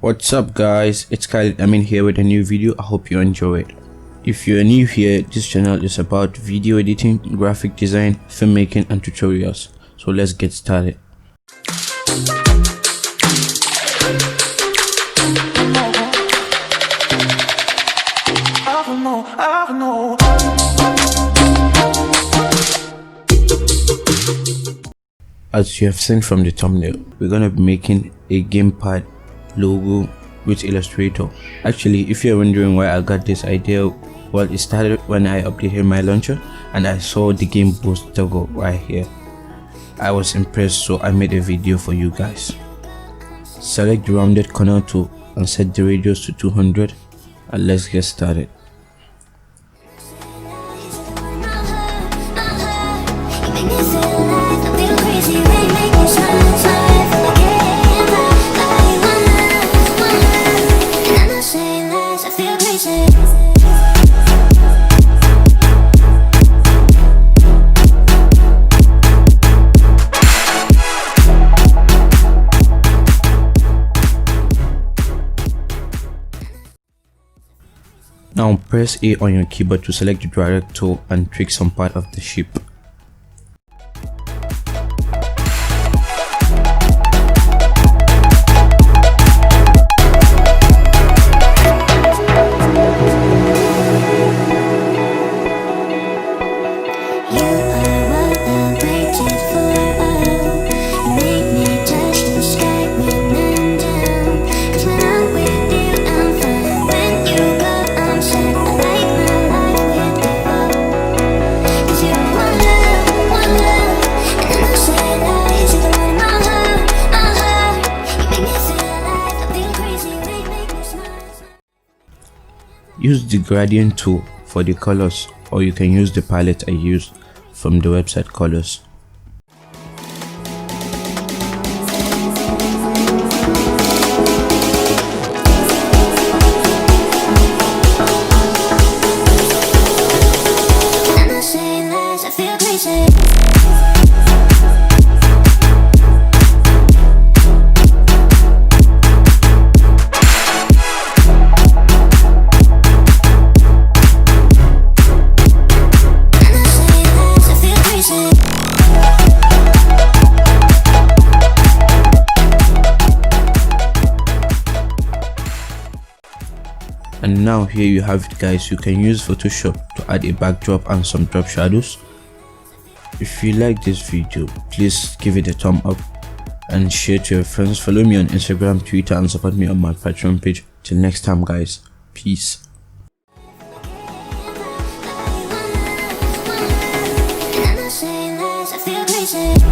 What's up guys, it's khalerdameen here with a new video. I hope you enjoy it. If you're new here, this channel is about video editing, graphic design, filmmaking and tutorials. So let's get started. As you have seen from the thumbnail, we're gonna be making a gamepad logo with Illustrator. Actually, if you're wondering why I got this idea, well, it started when I updated my launcher and I saw the game boost toggle right here. I was impressed, so I made a video for you guys. Select the rounded corner tool and set the radius to 200 and let's get started. Now press A on your keyboard to select the direct tool and tweak some part of the shape. Use the gradient tool for the colors, or you can use the palette I used from the website Colors. And now here you have it guys. You can use Photoshop to add a backdrop and some drop shadows. If you like this video, please give it a thumb up and share to your friends. Follow me on Instagram, Twitter and support me on my Patreon page. Till next time guys, peace. I feel crazy.